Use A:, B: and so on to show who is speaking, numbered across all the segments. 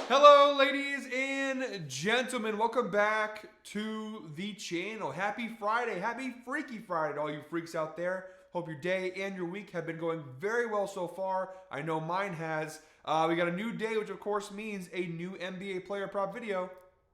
A: Hello, ladies and gentlemen. Welcome back to the channel. Happy Friday. Happy Freaky Friday to all you freaks out there. Hope your day and your week have been going very well so far. I know mine has. We got a new day, which of course means a new NBA player prop video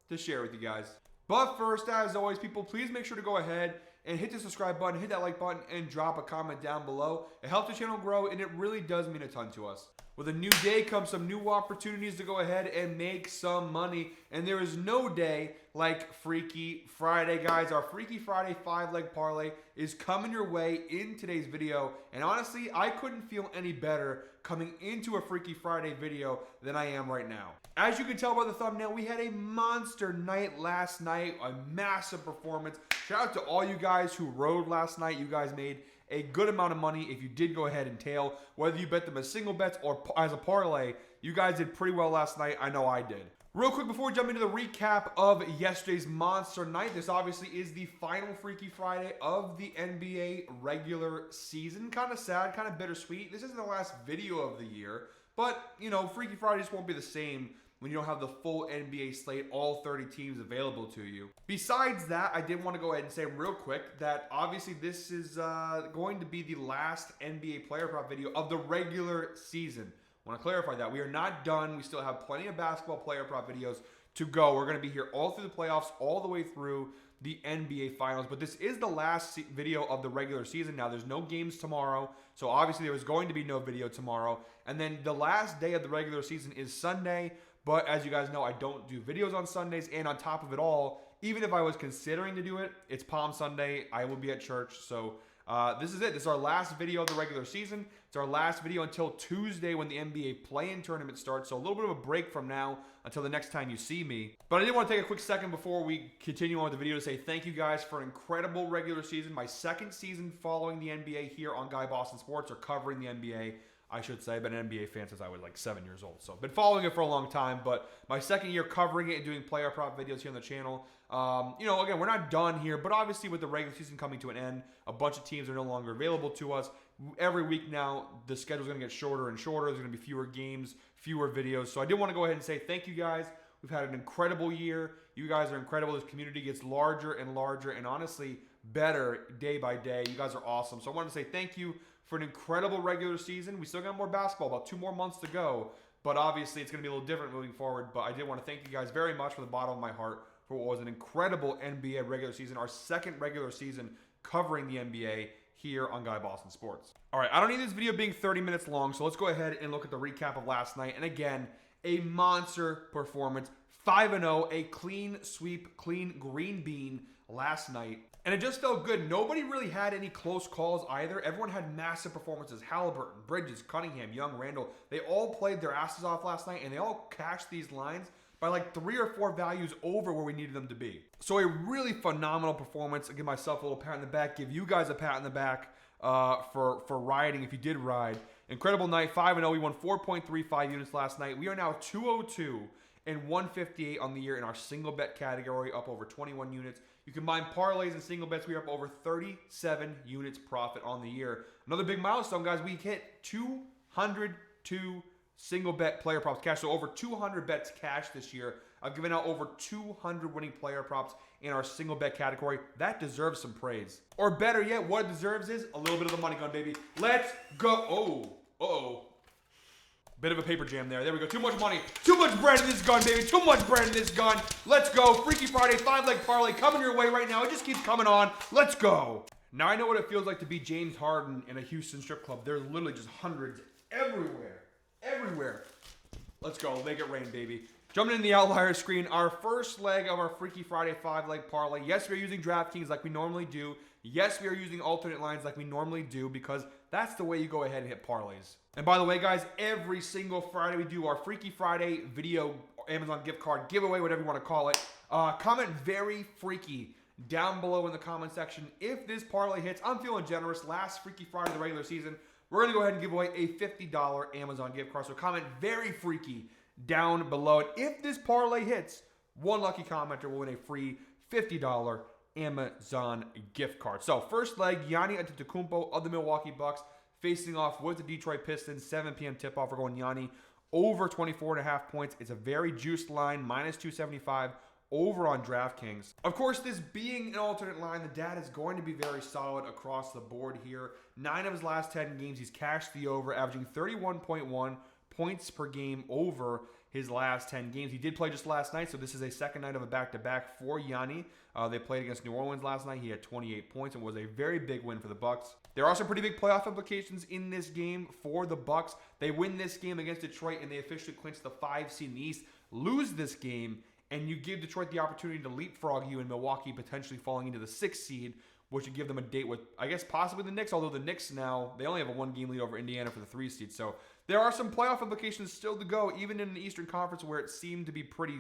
A: to share with you guys. But first, as always, people, please make sure to go ahead and hit the subscribe button, hit that like button, and drop a comment down below. It helps the channel grow, and it really does mean a ton to us. With a new day comes some new opportunities to go ahead and make some money. And there is no day like Freaky Friday, guys. Our Freaky Friday 5-leg parlay is coming your way in today's video. And honestly, I couldn't feel any better coming into a Freaky Friday video than I am right now. As you can tell by the thumbnail, we had a monster night last night, a massive performance. Shout out to all you guys who rode last night. You guys made a good amount of money if you did go ahead and tail. Whether you bet them as single bets or as a parlay, you guys did pretty well last night. I know I did. Real quick before we jump into the recap of yesterday's monster night, this obviously is the final Freaky Friday of the NBA regular season. Kind of sad, kind of bittersweet. This isn't the last video of the year, but, you know, Freaky Friday just won't be the same when you don't have the full NBA slate, all 30 teams available to you. Besides that, I did want to go ahead and say real quick that obviously this is going to be the last NBA player prop video of the regular season. I want to clarify that. We are not done. We still have plenty of basketball player prop videos to go. We're going to be here all through the playoffs, all the way through the NBA Finals. But this is the last video of the regular season. Now, there's no games tomorrow, so obviously there was going to be no video tomorrow. And then the last day of the regular season is Sunday. But as you guys know, I don't do videos on Sundays. And on top of it all, even if I was considering to do it, it's Palm Sunday. I will be at church. So this is it. This is our last video of the regular season. It's our last video until Tuesday when the NBA play-in tournament starts. So a little bit of a break from now until the next time you see me. But I did want to take a quick second before we continue on with the video to say thank you guys for an incredible regular season. My second season following the NBA here on Guy Boston Sports, or covering the NBA. I should say. I've been an NBA fan since I was like 7 years old. So I've been following it for a long time, but my second year covering it and doing player prop videos here on the channel. You know, again, we're not done here, but obviously with the regular season coming to an end, a bunch of teams are no longer available to us. Every week now, the schedule's going to get shorter and shorter. There's going to be fewer games, fewer videos. So I did want to go ahead and say thank you guys. We've had an incredible year. You guys are incredible. This community gets larger and larger and honestly better day by day. You guys are awesome. So I wanted to say thank you for an incredible regular season. We still got more basketball, about 2 more months to go. But obviously, it's going to be a little different moving forward. But I did want to thank you guys very much from the bottom of my heart for what was an incredible NBA regular season, our second regular season covering the NBA here on Guy Boston Sports. All right, I don't need this video being 30 minutes long, so let's go ahead and look at the recap of last night. And again, a monster performance. 5-0, a clean sweep, clean green bean last night. And it just felt good. Nobody really had any close calls either. Everyone had massive performances. Halliburton, Bridges, Cunningham, Young, Randall. They all played their asses off last night, and they all cashed these lines by like 3 or 4 values over where we needed them to be. So a really phenomenal performance. I give myself a little pat on the back. Give you guys a pat on the back for riding if you did ride. Incredible night. 5-0. We won 4.35 units last night. We are now 202 and 158 on the year in our single bet category, up over 21 units. You combine parlays and single bets, we are up over 37 units profit on the year. Another big milestone, guys. We hit 202 single bet player props cash. So over 200 bets cash this year. I've given out over 200 winning player props in our single bet category. That deserves some praise. Or better yet, what it deserves is a little bit of the money gun, baby. Let's go. Oh, uh-oh. Bit of a paper jam there. There we go. Too much money. Too much bread in this gun, baby. Too much bread in this gun. Let's go. Freaky Friday 5-leg parlay coming your way right now. It just keeps coming on. Let's go. Now I know what it feels like to be James Harden in a Houston strip club. There's literally just hundreds everywhere. Everywhere. Let's go. Make it rain, baby. Jumping in the outlier screen, our first leg of our Freaky Friday 5-leg parlay. Yes, we are using DraftKings like we normally do. Yes, we are using alternate lines like we normally do because that's the way you go ahead and hit parlays. And by the way, guys, every single Friday we do our Freaky Friday video Amazon gift card giveaway, whatever you want to call it. Comment very freaky down below in the comment section. If this parlay hits, I'm feeling generous. Last Freaky Friday of the regular season, we're going to go ahead and give away a $50 Amazon gift card. So comment very freaky down below. And if this parlay hits, one lucky commenter will win a free $50 Amazon gift card. So first leg, Giannis Antetokounmpo of the Milwaukee Bucks facing off with the Detroit Pistons. 7 p.m. tip-off. We're going Giannis over 24.5 points. It's a very juiced line, minus 275 over on DraftKings. Of course, this being an alternate line, the data is going to be very solid across the board here. 9 of his last 10 games, he's cashed the over, averaging 31.1 points per game over his last 10 games. He did play just last night, so this is a second night of a back-to-back for Yanni. They played against New Orleans last night. He had 28 points and was a very big win for the Bucks. There are some pretty big playoff implications in this game for the Bucks. They win this game against Detroit, and they officially clinch the 5 seed in the East. Lose this game, and you give Detroit the opportunity to leapfrog you in Milwaukee, potentially falling into the 6th seed, which would give them a date with, I guess, possibly the Knicks, although the Knicks now, they only have a 1-game lead over Indiana for the 3 seed. So there are some playoff implications still to go, even in the Eastern Conference where it seemed to be pretty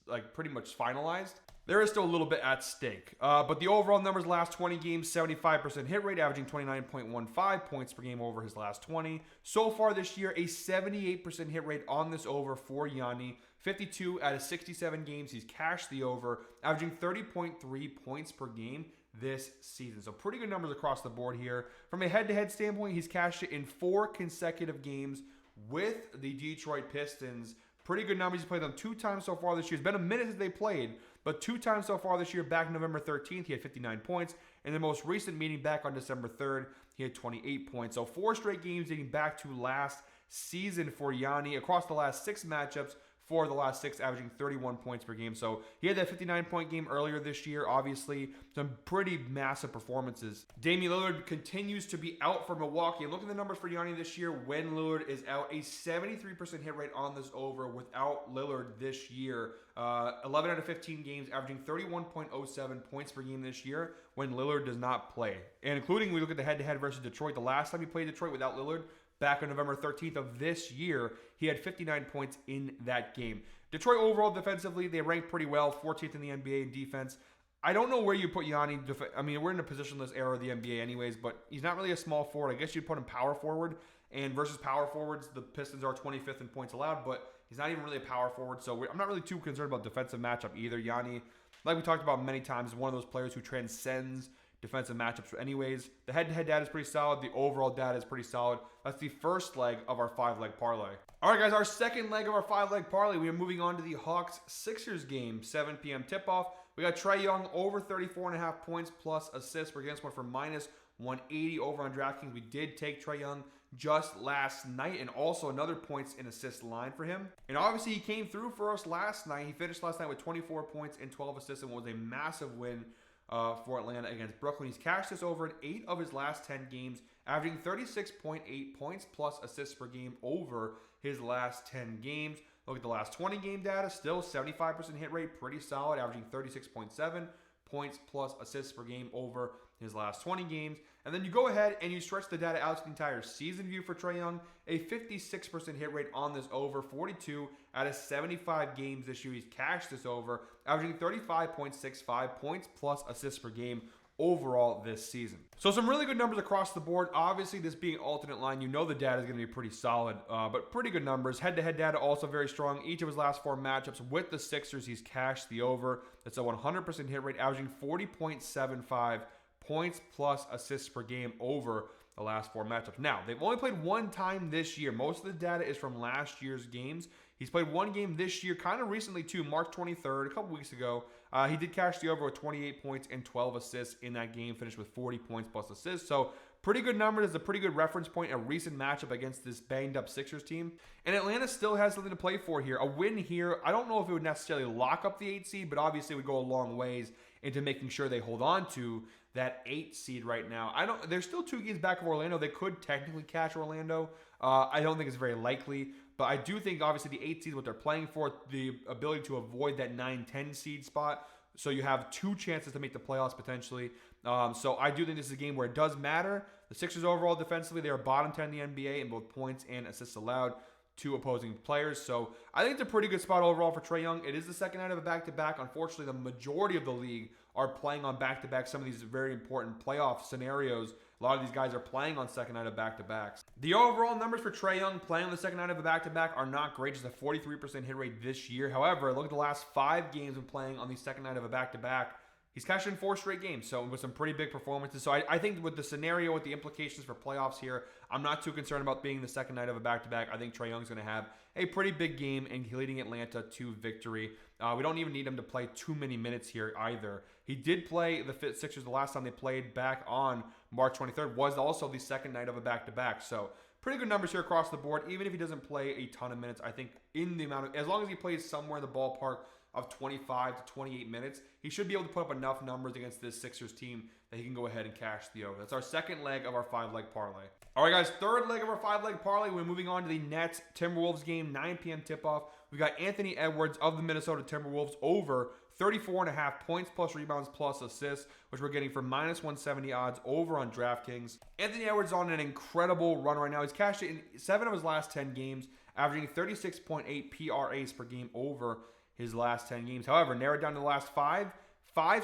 A: much finalized. There is still a little bit at stake. But the overall numbers last 20 games, 75% hit rate, averaging 29.15 points per game over his last 20. So far this year, a 78% hit rate on this over for Yanni. 52 out of 67 games, he's cashed the over, averaging 30.3 points per game this season. So pretty good numbers across the board here. From a head-to-head standpoint, he's cashed it in 4 consecutive games with the Detroit Pistons. Pretty good numbers. He's played them 2 times so far this year. It's been a minute since they played, but 2 times so far this year. Back November 13th, he had 59 points. In the most recent meeting back on December 3rd, he had 28 points. So 4 straight games dating back to last season for Yanni. Across the last 6 matchups, 4 of the last 6, averaging 31 points per game. So he had that 59-point game earlier this year. Obviously, some pretty massive performances. Damian Lillard continues to be out for Milwaukee. And look at the numbers for Yanni this year when Lillard is out. A 73% hit rate on this over without Lillard this year. 11 out of 15 games, averaging 31.07 points per game this year when Lillard does not play. And including, we look at the head-to-head versus Detroit. The last time he played Detroit without Lillard, back on November 13th of this year, he had 59 points in that game. Detroit overall defensively, they rank pretty well, 14th in the NBA in defense. I don't know where you put Yanni. I mean, we're in a positionless era of the NBA anyways, but he's not really a small forward. I guess you'd put him power forward. And versus power forwards, the Pistons are 25th in points allowed, but he's not even really a power forward. So I'm not really too concerned about defensive matchup either. Yanni, like we talked about many times, is one of those players who transcends defensive matchups anyways. The head-to-head data is pretty solid. The overall data is pretty solid. That's the first leg of our 5-leg parlay. All right, guys, our second leg of our 5-leg parlay. We are moving on to the Hawks-Sixers game, 7 p.m. tip-off. We got Trae Young over 34.5 points plus assists. We're against one for minus 180 over on DraftKings. We did take Trae Young just last night, and also another points and assist line for him. And obviously, he came through for us last night. He finished last night with 24 points and 12 assists and was a massive win for Atlanta against Brooklyn. He's cashed this over in 8 of his last 10 games, averaging 36.8 points plus assists per game over his last 10 games. Look at the last 20 game data, still 75% hit rate, pretty solid, averaging 36.7 points plus assists per game over his last 20 games. And then you go ahead and you stretch the data out to the entire season view for Trae Young. A 56% hit rate on this over, 42 out of 75 games this year. He's cashed this over, averaging 35.65 points plus assists per game overall this season. So some really good numbers across the board. Obviously, this being alternate line, you know the data is going to be pretty solid, but pretty good numbers. Head-to-head data also very strong. Each of his last 4 matchups with the Sixers, he's cashed the over. That's a 100% hit rate, averaging 40.75 points plus assists per game over the last 4 matchups. Now, they've only played 1 time this year. Most of the data is from last year's games. He's played 1 game this year, kind of recently too, March 23rd, a couple weeks ago. He did cash the over with 28 points and 12 assists in that game, finished with 40 points plus assists. So pretty good numbers. It's a pretty good reference point, a recent matchup against this banged-up Sixers team. And Atlanta still has something to play for here. A win here, I don't know if it would necessarily lock up the 8 seed, but obviously it would go a long ways into making sure they hold on to that 8 seed right now. They're still 2 games back of Orlando. They could technically catch Orlando. I don't think it's very likely. But I do think, obviously, the 8 seed is what they're playing for, the ability to avoid that 9-10 seed spot. So you have 2 chances to make the playoffs potentially. So I do think this is a game where it does matter. The Sixers overall defensively, they are bottom 10 in the NBA in both points and assists allowed to opposing players. So I think it's a pretty good spot overall for Trae Young. It is the second night of a back-to-back. Unfortunately, the majority of the league are playing on back-to-back, some of these very important playoff scenarios. A lot of these guys are playing on second night of back-to-backs. The overall numbers for Trae Young playing on the second night of a back-to-back are not great, just a 43% hit rate this year. However, look at the last 5 games when playing on the second night of a back-to-back. he's cashed in 4 straight games, so with some pretty big performances. So I think with the scenario, with the implications for playoffs here, I'm not too concerned about being the second night of a back-to-back. I think Trae Young's going to have a pretty big game and leading Atlanta to victory. We don't even need him to play too many minutes here either. He did play the Sixers the last time they played back on March 23rd, was also the second night of a back-to-back. So pretty good numbers here across the board, even if he doesn't play a ton of minutes. I think in the amount of, as long as he plays somewhere in the ballpark of 25 to 28 minutes, he should be able to put up enough numbers against this Sixers team that he can go ahead and cash the over. That's our second leg of our 5-leg parlay. All right, guys, third leg of our 5-leg parlay. We're moving on to the Nets Timberwolves game, 9 p.m. tip-off. We got Anthony Edwards of the Minnesota Timberwolves over 34.5 points plus rebounds plus assists, which we're getting for -170 odds over on DraftKings. Anthony Edwards on an incredible run right now. He's cashed it in 7 of his last 10 games, averaging 36.8 PRAs per game over his last 10 games. However, narrowed down to the last 5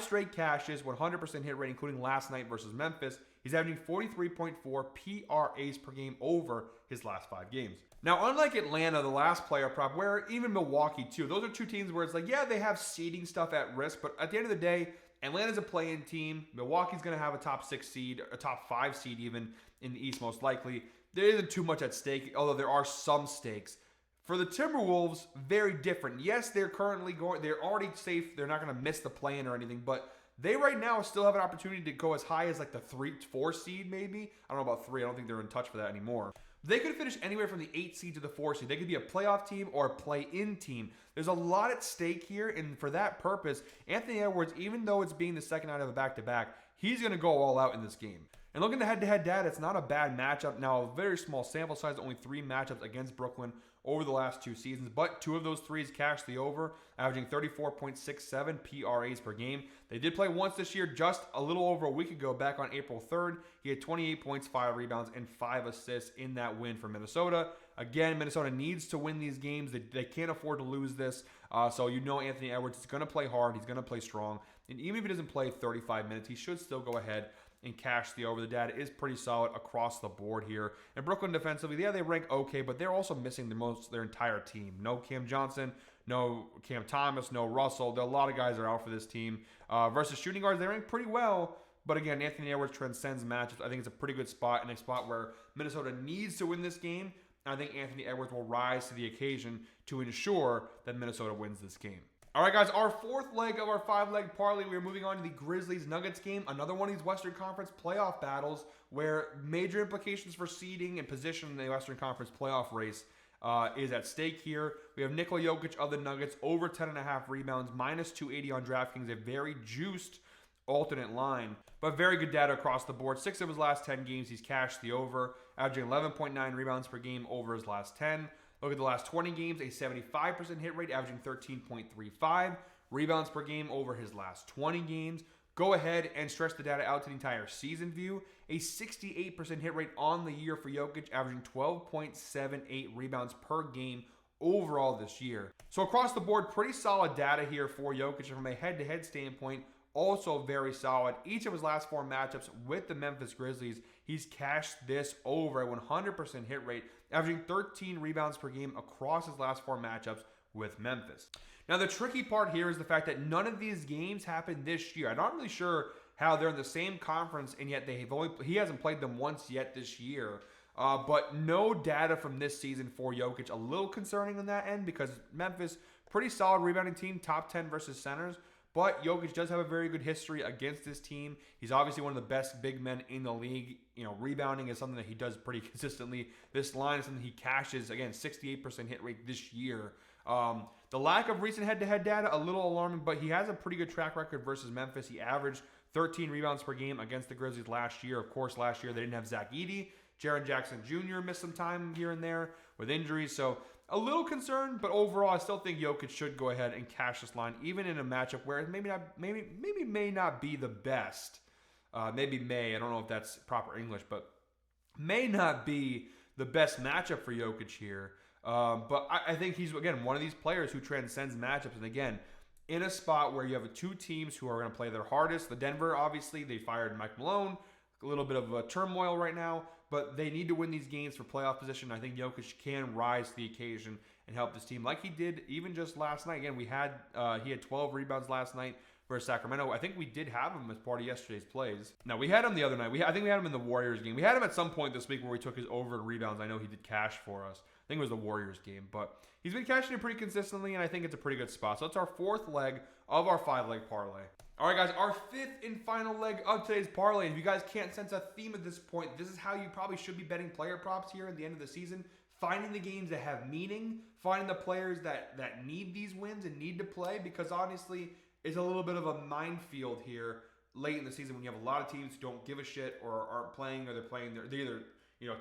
A: straight cashes, 100% hit rate, including last night versus Memphis. He's averaging 43.4 PRAs per game over his last 5 games. Now, unlike Atlanta, the last player prop, where even Milwaukee too, those are two teams where it's like, yeah, they have seeding stuff at risk, but at the end of the day, Atlanta's a play-in team. Milwaukee's going to have a top 6 seed, a top 5 seed even in the East most likely. There isn't too much at stake, although there are some stakes. For the Timberwolves, very different. Yes, they're already safe. They're not going to miss the play-in or anything, but they right now still have an opportunity to go as high as like the 3-4 seed maybe. I don't know about 3. I don't think they're in touch for that anymore. They could finish anywhere from the 8 seed to the 4 seed. They could be a playoff team or a play-in team. There's a lot at stake here, and for that purpose, Anthony Edwards, even though it's being the second night of a back-to-back, he's going to go all out in this game. And looking at the head-to-head data, it's not a bad matchup. Now, a very small sample size, only 3 matchups against Brooklyn over the last 2 seasons, but 2 of those 3s cashed the over, averaging 34.67 PRAs per game. They did play once this year, just a little over a week ago, back on April 3rd. He had 28 points, 5 rebounds, and 5 assists in that win for Minnesota. Again, Minnesota needs to win these games. They can't afford to lose this. So you know Anthony Edwards is going to play hard. He's going to play strong. And even if he doesn't play 35 minutes, he should still go ahead and cash the over. The data is pretty solid across the board here. And Brooklyn defensively, yeah, they rank okay, but they're also missing their entire team. No Cam Johnson, no Cam Thomas, no Russell. There are a lot of guys that are out for this team. Versus shooting guards, they rank pretty well. But again, Anthony Edwards transcends matchups. I think it's a pretty good spot, and a spot where Minnesota needs to win this game. And I think Anthony Edwards will rise to the occasion to ensure that Minnesota wins this game. All right, guys, our 4th leg of our 5-leg parlay, we're moving on to the Grizzlies-Nuggets game, another one of these Western Conference playoff battles where major implications for seeding and position in the Western Conference playoff race is at stake here. We have Nikola Jokic of the Nuggets over 10.5 rebounds, -280 on DraftKings, a very juiced alternate line, but very good data across the board. 6 of his last 10 games, he's cashed the over, averaging 11.9 rebounds per game over his last 10. Look at the last 20 games, a 75% hit rate, averaging 13.35 rebounds per game over his last 20 games. Go ahead and stretch the data out to the entire season view. A 68% hit rate on the year for Jokic, averaging 12.78 rebounds per game overall this year. So across the board, pretty solid data here for Jokic from a head-to-head standpoint. Also very solid. Each of his last 4 matchups with the Memphis Grizzlies, he's cashed this over a 100% hit rate, averaging 13 rebounds per game across his last 4 matchups with Memphis. Now, the tricky part here is the fact that none of these games happened this year. I'm not really sure how they're in the same conference, and yet he hasn't played them once yet this year. But no data from this season for Jokic. A little concerning on that end because Memphis, pretty solid rebounding team, top 10 versus centers. But Jokic does have a very good history against this team. He's obviously one of the best big men in the league. You know, rebounding is something that he does pretty consistently. This line is something he cashes, again, 68% hit rate this year. The lack of recent head-to-head data, a little alarming, but he has a pretty good track record versus Memphis. He averaged 13 rebounds per game against the Grizzlies last year. Of course, last year they didn't have Zach Edey. Jaren Jackson Jr. missed some time here and there with injuries, so a little concerned, but overall, I still think Jokic should go ahead and cash this line, even in a matchup where it may not be the best. I don't know if that's proper English, but may not be the best matchup for Jokic here. But I think he's, again, one of these players who transcends matchups. And again, in a spot where you have 2 teams who are going to play their hardest. The Denver, obviously, they fired Mike Malone. A little bit of a turmoil right now, but they need to win these games for playoff position. I think Jokic can rise to the occasion and help this team like he did even just last night. Again, he had 12 rebounds last night versus Sacramento. I think we did have him as part of yesterday's plays. Now, we had him the other night. I think we had him in the Warriors game. We had him at some point this week where we took his over in rebounds. I know he did cash for us. I think it was the Warriors game. But he's been cashing it pretty consistently, and I think it's a pretty good spot. So it's our fourth leg of our 5-leg parlay. All right, guys, our fifth and final leg of today's parlay. And if you guys can't sense a theme at this point, this is how you probably should be betting player props here at the end of the season. Finding the games that have meaning, finding the players that need these wins and need to play, because honestly, it's a little bit of a minefield here late in the season when you have a lot of teams who don't give a shit or aren't playing, or they're either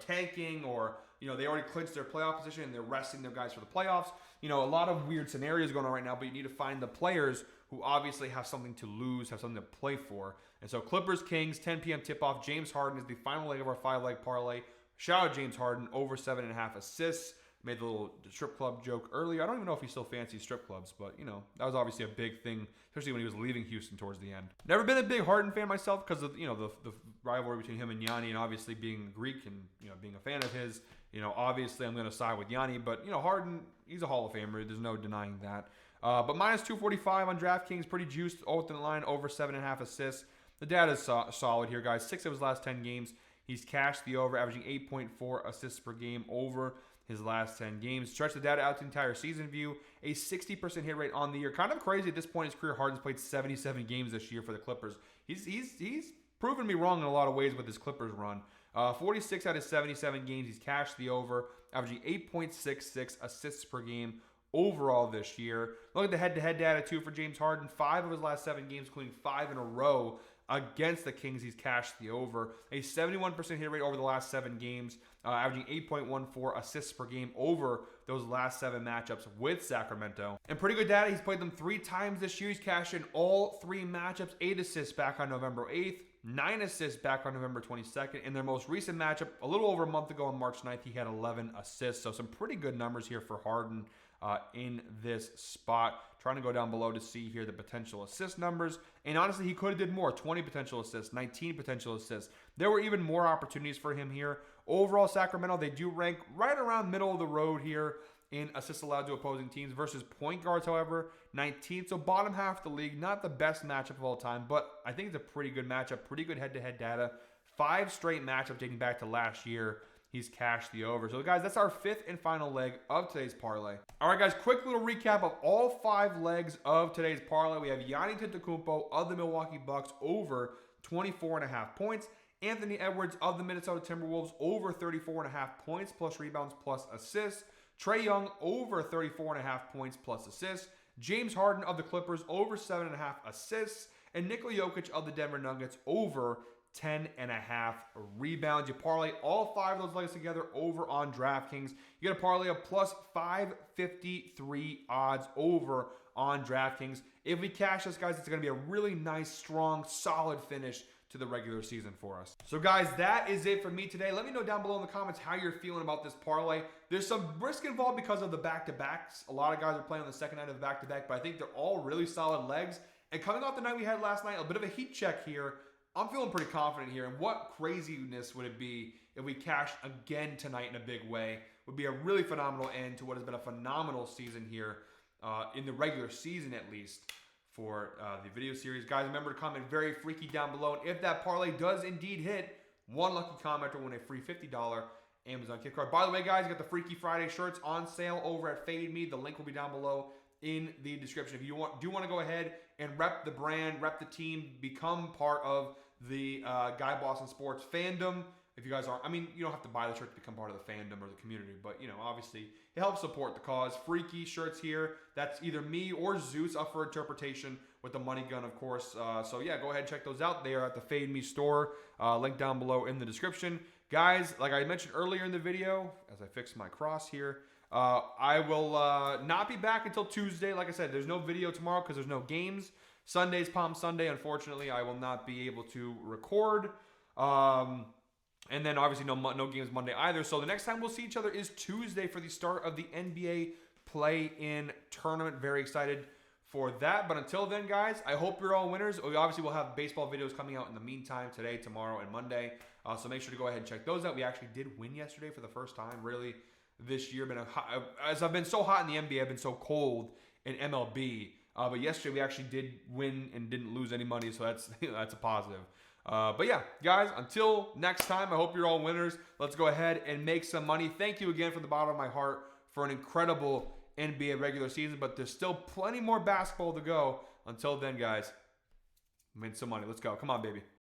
A: tanking, or they already clinched their playoff position and they're resting their guys for the playoffs. A lot of weird scenarios going on right now, but you need to find the players who obviously have something to lose, have something to play for. And so Clippers Kings 10 p.m. tip-off. James Harden is the final leg of our 5-leg parlay. Shout out James Harden, over 7.5 assists. Made the little strip club joke earlier. I don't even know if he still fancies strip clubs, but that was obviously a big thing, especially when he was leaving Houston towards the end. Never been a big Harden fan myself because of the rivalry between him and Yanni, and obviously being Greek and being a fan of his. Obviously I'm going to side with Yanni, but Harden, he's a Hall of Famer. There's no denying that. But minus 245 on DraftKings, pretty juiced. Ultimate line over 7.5 assists. The data is solid here, guys. 6 of his last 10 games, he's cashed the over, averaging 8.4 assists per game over his last 10 games. Stretch the data out to the entire season view. A 60% hit rate on the year. Kind of crazy at this point in his career. Harden's played 77 games this year for the Clippers. He's proven me wrong in a lot of ways with his Clippers run. 46 out of 77 games, he's cashed the over, averaging 8.66 assists per game overall this year. Look at the head-to-head data, too, for James Harden. 5 of his last 7 games, including 5 in a row against the Kings, he's cashed the over. A 71% hit rate over the last 7 games, averaging 8.14 assists per game over those last 7 matchups with Sacramento. And pretty good data, he's played them 3 times this year. He's cashed in all 3 matchups, 8 assists back on November 8th, 9 assists back on November 22nd. In their most recent matchup, a little over a month ago on March 9th, he had 11 assists. So some pretty good numbers here for Harden in this spot. Trying to go down below to see here the potential assist numbers. And honestly, he could have did more. 20 potential assists, 19 potential assists. There were even more opportunities for him here. Overall, Sacramento, they do rank right around middle of the road here in assists allowed to opposing teams versus point guards, however, 19th. So bottom half of the league, not the best matchup of all time, but I think it's a pretty good matchup, pretty good head-to-head data. 5 straight matchups dating back to last year. He's cashed the over. So, guys, that's our 5th and final leg of today's parlay. All right, guys, quick little recap of all 5 legs of today's parlay. We have Giannis Antetokounmpo of the Milwaukee Bucks over 24.5 points. Anthony Edwards of the Minnesota Timberwolves over 34.5 points plus rebounds plus assists. Trae Young over 34.5 points plus assists. James Harden of the Clippers over 7.5 assists. And Nikola Jokic of the Denver Nuggets over 10.5 rebounds. You parlay all 5 of those legs together over on DraftKings. You get a parlay of plus 553 odds over on DraftKings. If we cash this, guys, it's going to be a really nice, strong, solid finish to the regular season for us. So, guys, that is it for me today. Let me know down below in the comments how you're feeling about this parlay. There's some risk involved because of the back-to-backs. A lot of guys are playing on the second night of the back-to-back, but I think they're all really solid legs. And coming off the night we had last night, a bit of a heat check here. I'm feeling pretty confident here. And what craziness would it be if we cashed again tonight in a big way? Would be a really phenomenal end to what has been a phenomenal season here in the regular season, at least, for the video series. Guys, remember to comment very freaky down below. And if that parlay does indeed hit, one lucky commenter will win a free $50 Amazon gift card. By the way, guys, you got the Freaky Friday shirts on sale over at Fade Me. The link will be down below in the description. If you do want to go ahead and rep the brand, rep the team, become part of the Guy Boston Sports fandom. If you guys aren't, I mean, you don't have to buy the shirt to become part of the fandom or the community, but, obviously it helps support the cause. Freaky shirts here. That's either me or Zeus up for interpretation with the money gun, of course. So, yeah, go ahead and check those out. They are at the Fade Me store. Link down below in the description. Guys, like I mentioned earlier in the video, as I fix my cross here, I will not be back until Tuesday. Like I said, there's no video tomorrow because there's no games. Sunday's Palm Sunday. Unfortunately, I will not be able to record. And then obviously no games Monday either. So the next time we'll see each other is Tuesday for the start of the NBA play-in tournament. Very excited for that. But until then, guys, I hope you're all winners. We obviously will have baseball videos coming out in the meantime today, tomorrow, and Monday. So make sure to go ahead and check those out. We actually did win yesterday for the first time. Really this year. As I've been so hot in the NBA, I've been so cold in MLB. But yesterday we actually did win and didn't lose any money, so that's that's a positive. But yeah, guys, until next time, I hope you're all winners. Let's go ahead and make some money. Thank you again from the bottom of my heart for an incredible NBA regular season, but there's still plenty more basketball to go. Until then, guys, win some money. Let's go. Come on, baby.